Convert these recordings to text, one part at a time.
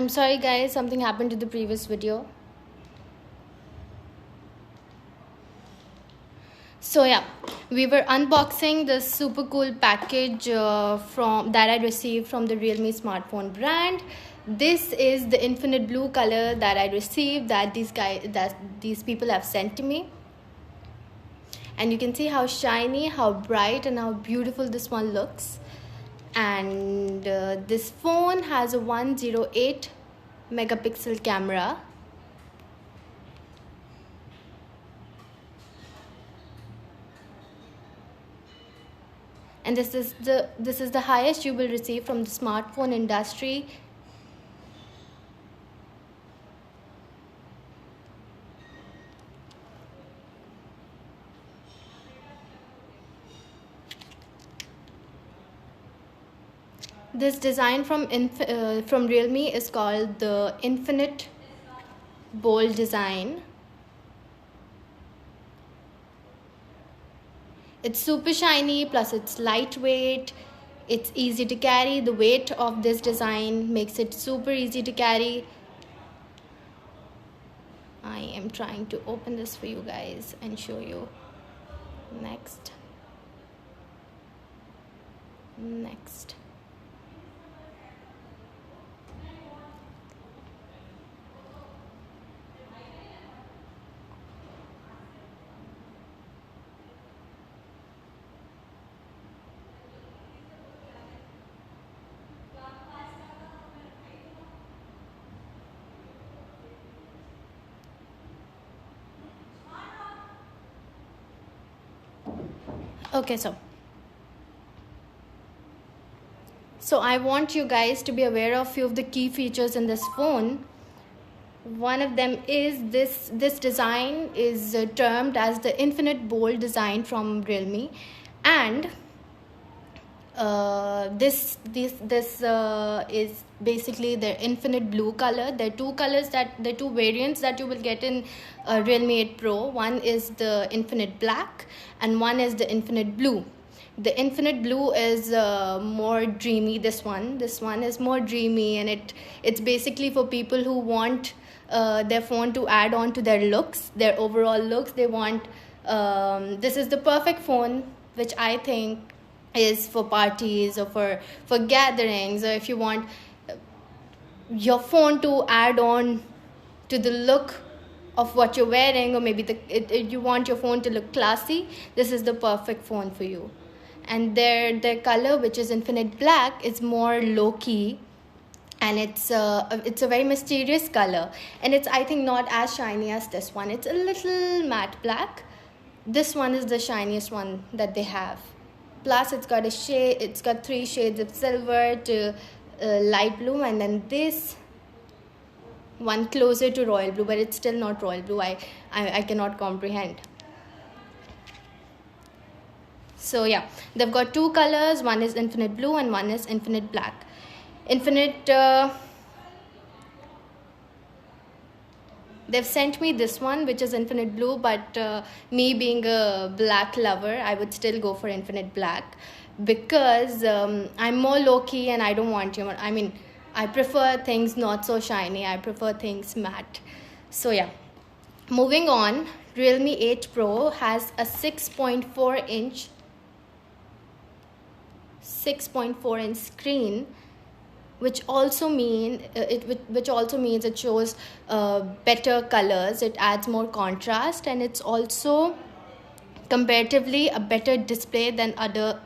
I'm sorry guys, something happened to the previous video. So yeah, we were unboxing this super cool package from that I received from the Realme smartphone brand. This is the infinite blue color that I received that these people have sent to me. And you can see how shiny, how bright and how beautiful this one looks. And this phone has a 108 megapixel camera. And this is the highest you will receive from the smartphone industry. This design from Realme is called the Infinite Bold design. It's super shiny, plus it's lightweight, it's easy to carry. The weight of this design makes it super easy to carry. I am trying to open this for you guys and show you. Next. Okay, so I want you guys to be aware of few of the key features in this phone. One of them is this design is termed as the Infinite Bold design from Realme, and this is basically their infinite blue color. There are two variants that you will get in Realme 8 Pro. One is the infinite black and one is the infinite blue. The infinite blue is more dreamy. This one is more dreamy, and it's basically for people who want their phone to add on to their looks, their overall looks. They want this is the perfect phone, which I think is for parties or for gatherings, or if you want your phone to add on to the look of what you're wearing, or maybe you want your phone to look classy. This is the perfect phone for you. And their color, which is infinite black, is more low-key, and it's a very mysterious color, and it's, I think, not as shiny as this one. It's a little matte black. This one is the shiniest one that they have. Plus it's got it's got 3 shades of silver to light blue, and then this one closer to royal blue, but it's still not royal blue. I cannot comprehend. So yeah, they've got 2 colors. One is infinite blue and one is infinite black. They've sent me this one, which is infinite blue, but me being a black lover, I would still go for infinite black, because I'm more low-key and I don't want you. I mean, I prefer things not so shiny. I prefer things matte. So yeah, moving on. Realme 8 Pro has a 6.4 inch screen, which also means it shows better colors. It adds more contrast, and it's also comparatively a better display than other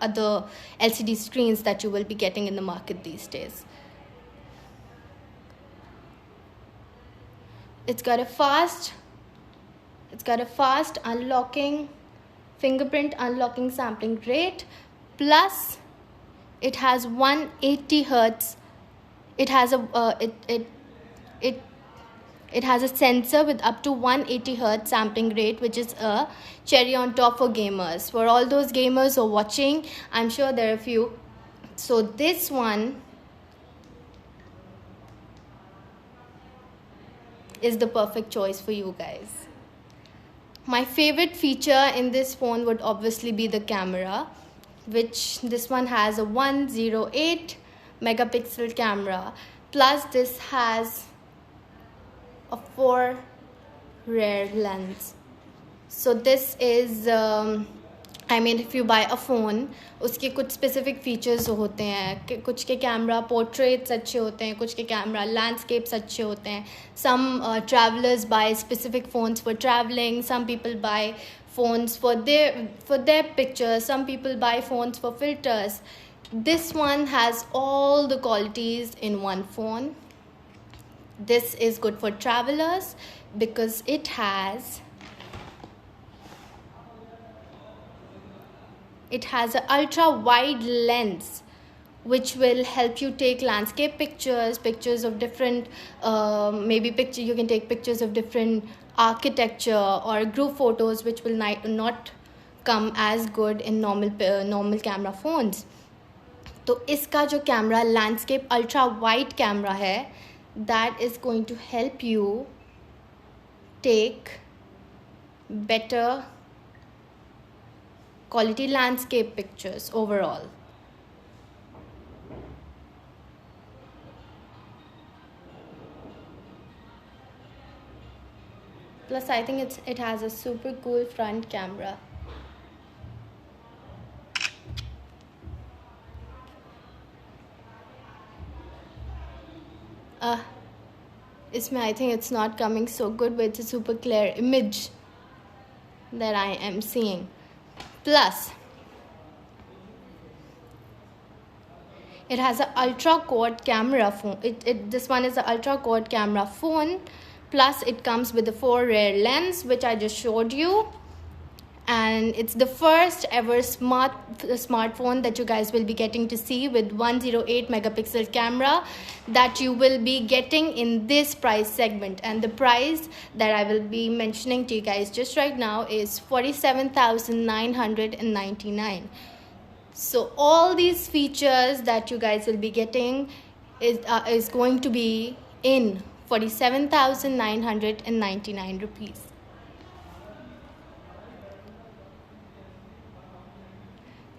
LCD screens that you will be getting in the market these days. It's got a fast unlocking, fingerprint unlocking sampling rate, plus it has 180 hertz. It has it has a sensor with up to 180 hertz sampling rate, which is a cherry on top for gamers. For all those gamers who are watching, I'm sure there are a few. So this one is the perfect choice for you guys. My favorite feature in this phone would obviously be the camera, which this one has a 108 megapixel camera. Plus this has a 4 rear lens. So this is I mean, if you buy a phone, उसके कुछ specific features होते हैं, कुछ के camera portraits अच्छे होते हैं, कुछ के कैमरा landscapes अच्छे होते हैं. Some travelers buy specific phones for traveling. Some people buy phones for their pictures. Some people buy phones for filters. This one has all the qualities in one phone. This is good for travelers because it has an ultra wide lens which will help you take landscape pictures of different you can take pictures of different architecture or group photos which will not come as good in normal camera phones. तो इसका जो camera landscape ultra wide camera है, that is going to help you take better quality landscape pictures overall. Plus I think it has a super cool front camera. इसमें I think it's not coming so good, but it's a super clear image that I am seeing. Plus it has an ultra quad camera phone. This one is an ultra quad camera phone. Plus it comes with a 4 rear lens, which I just showed you, and it's the first ever smartphone that you guys will be getting to see with 108 megapixel camera that you will be getting in this price segment. And the price that I will be mentioning to you guys just right now is 47,999. So all these features that you guys will be getting is going to be in 47,999 rupees.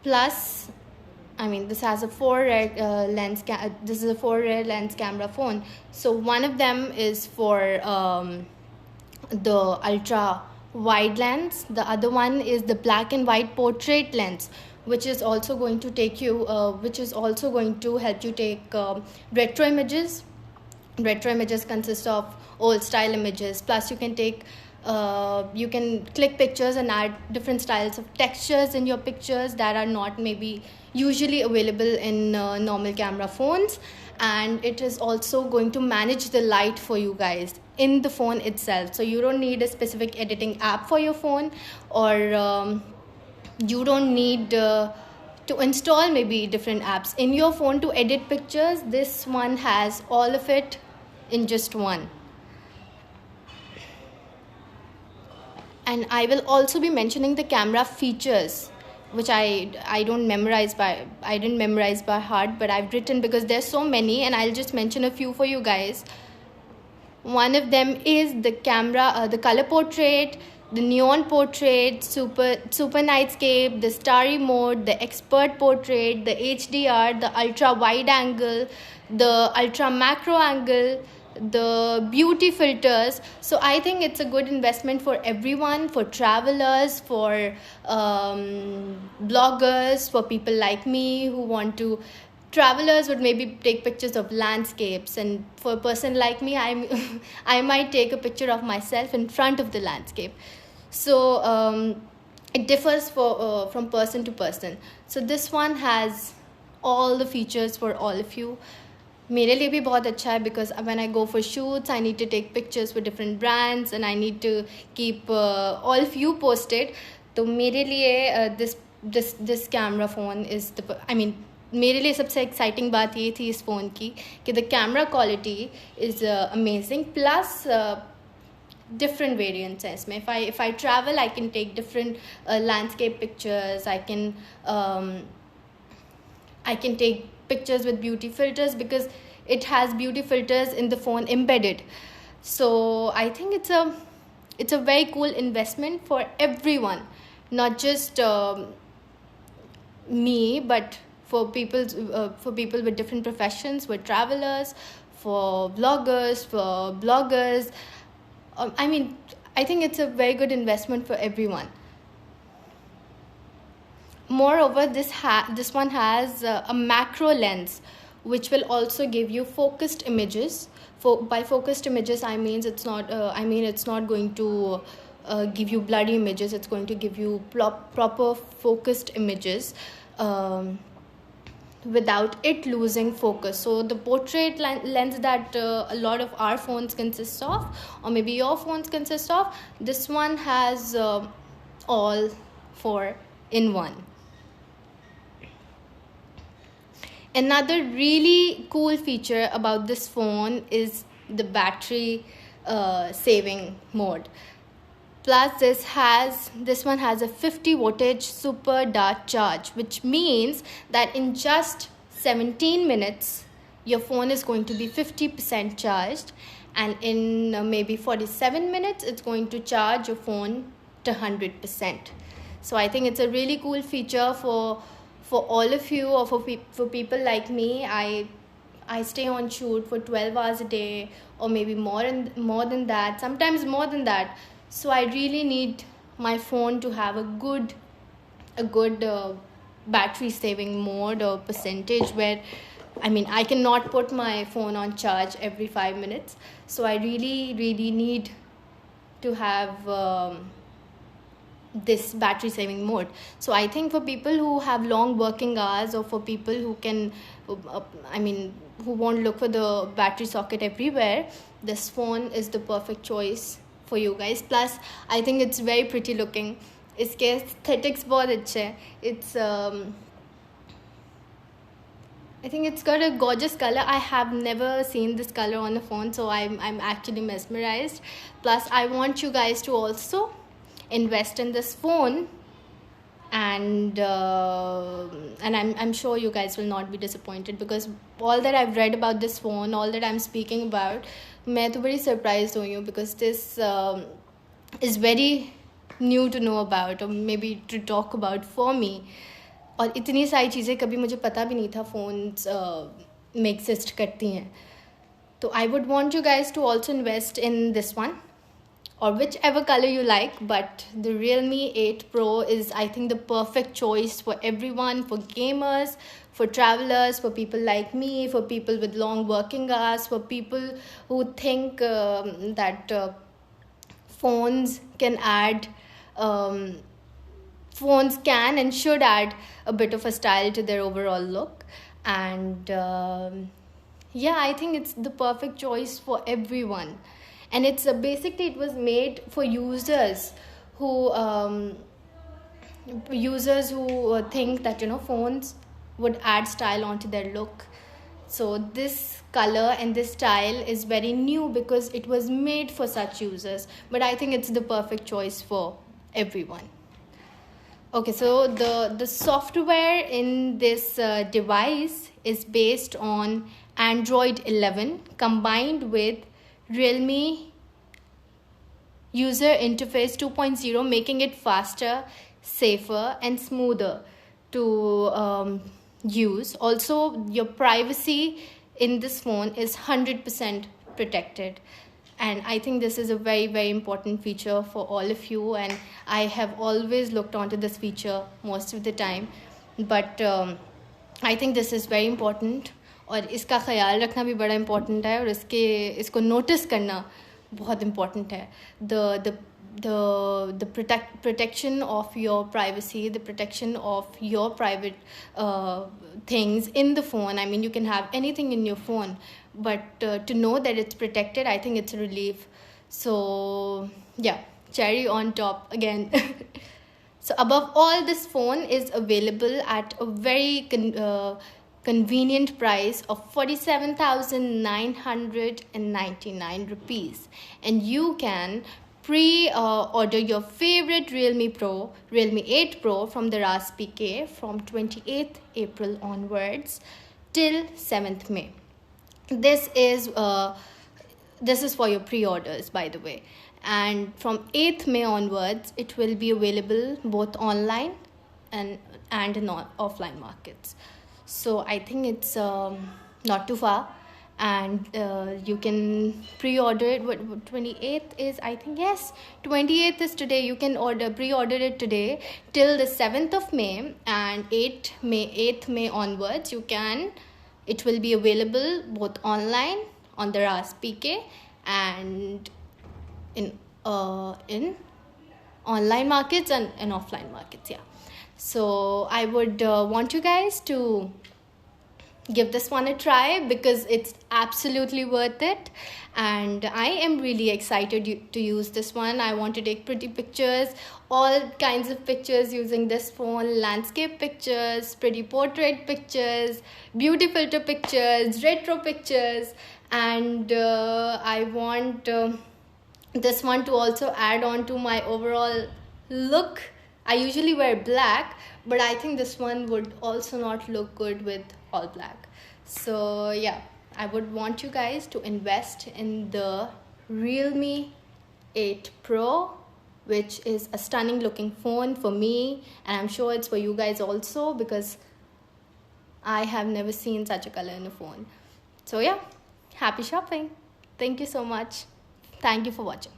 Plus, I mean, this has a 4 rear lens. This is a 4 rear lens camera phone. So one of them is for the ultra wide lens. The other one is the black and white portrait lens, which is also going to take you, which is also going to help you take retro images. Retro images consist of old style images. Plus, you can take you can click pictures and add different styles of textures in your pictures that are not maybe usually available in normal camera phones. And it is also going to manage the light for you guys in the phone itself. So you don't need a specific editing app for your phone, or you don't need to install maybe different apps in your phone to edit pictures. This one has all of it in just one. And I will also be mentioning the camera features, which I didn't memorize by heart, but I've written because there's so many, and I'll just mention a few for you guys. One of them is the camera, the color portrait, the neon portrait, super nightscape, the starry mode, the expert portrait, the HDR, the ultra wide angle, the ultra macro angle, the beauty filters. So I think it's a good investment for everyone, for travelers, for bloggers, for people like me who want to. Travelers would maybe take pictures of landscapes, and for a person like me, I might take a picture of myself in front of the landscape. So it differs from person to person. So this one has all the features for all of you. मेरे लिए भी बहुत अच्छा है, because when I go for shoots, I need to take pictures for different brands and I need to keep all of you posted. तो मेरे लिए this camera phone is मेरे लिए सबसे exciting बात ये थी इस फ़ोन की कि the camera quality is amazing. Plus different variants हैं इसमें. If I travel, I can take different landscape pictures. I can take pictures with beauty filters because it has beauty filters in the phone embedded. So I think it's a very cool investment for everyone, not just me, but for people with different professions, for travelers, for vloggers, for bloggers. I mean, I think it's a very good investment for everyone. Moreover, this one has a macro lens, which will also give you focused images. By focused images, I mean it's not going to give you blurry images. It's going to give you proper focused images. Without it losing focus. So the portrait lens that a lot of our phones consist of, or maybe your phones consist of, this one has all four in one. Another really cool feature about this phone is the battery saving mode. Plus, this one has a 50 wattage super dart charge, which means that in just 17 minutes, your phone is going to be 50% charged, and in maybe 47 minutes, it's going to charge your phone to 100%. So I think it's a really cool feature for all of you, or for people like me. I stay on shoot for 12 hours a day, or maybe more than that, sometimes more than that. So I really need my phone to have a good battery saving mode or percentage, where I cannot put my phone on charge every 5 minutes. So I really need to have this battery saving mode. So I think for people who have long working hours, or for people who can who won't look for the battery socket everywhere, this phone is the perfect choice for you guys. Plus, I think it's very pretty looking. Iske aesthetics bahut achhe hai. It's I think it's got a gorgeous color. I have never seen this color on a phone, so I'm actually mesmerized. Plus, I want you guys to also invest in this phone, and I'm sure you guys will not be disappointed, because all that I've read about this phone, all that I'm speaking about, मैं तो बड़ी surprised हुई हूँ, because this is very new to know about, or maybe to talk about for me. और इतनी सारी चीज़ें कभी मुझे पता भी नहीं था phones में exist करती हैं. So I would want you guys to also invest in this one, or whichever color you like. But the Realme 8 Pro is, I think, the perfect choice for everyone, for gamers, for travelers, for people like me, for people with long working hours, for people who think that phones can and should add a bit of a style to their overall look. And I think it's the perfect choice for everyone. And it's basically, it was made for users who think that phones would add style onto their look. So this color and this style is very new, because it was made for such users. But I think it's the perfect choice for everyone. Okay, so the software in this device is based on Android 11 combined with Realme User Interface 2.0, making it faster, safer, and smoother to use. Also, your privacy in this phone is 100% protected. And I think this is a very, very important feature for all of you. And I have always looked onto this feature most of the time. But I think this is very important. और इसका ख्याल रखना भी बड़ा important है, और इसको notice करना बहुत इम्पोर्टेंट है. The protection of your privacy, the protection of your private things in the phone. You can have anything in your phone, but to know that it's protected, I think it's a relief. So yeah, cherry on top again. So above all, this phone is available at a very convenient price of 47,999 rupees, and you can pre-order your favorite Realme 8 Pro from the Ras PK from 28th April onwards till 7th May. This is for your pre-orders, by the way. And from 8th May onwards, it will be available both online and in offline markets. So I think it's not too far, and you can pre-order it. What 28th is, I think, yes, 28th is today. You can pre-order it today till the 7th of May, and 8th May onwards you can. It will be available both online on the Ras PK and in online markets and in offline markets. Yeah, so I would want you guys to give this one a try because it's absolutely worth it, and I am really excited to use this one. I want to take pretty pictures, all kinds of pictures using this phone: landscape pictures, pretty portrait pictures, beauty filter pictures, retro pictures, and I want this one to also add on to my overall look. I usually wear black, but I think this one would also not look good with all black. So yeah, I would want you guys to invest in the Realme 8 Pro, which is a stunning looking phone for me, and I'm sure it's for you guys also because I have never seen such a color in a phone. So yeah, happy shopping. Thank you so much. Thank you for watching.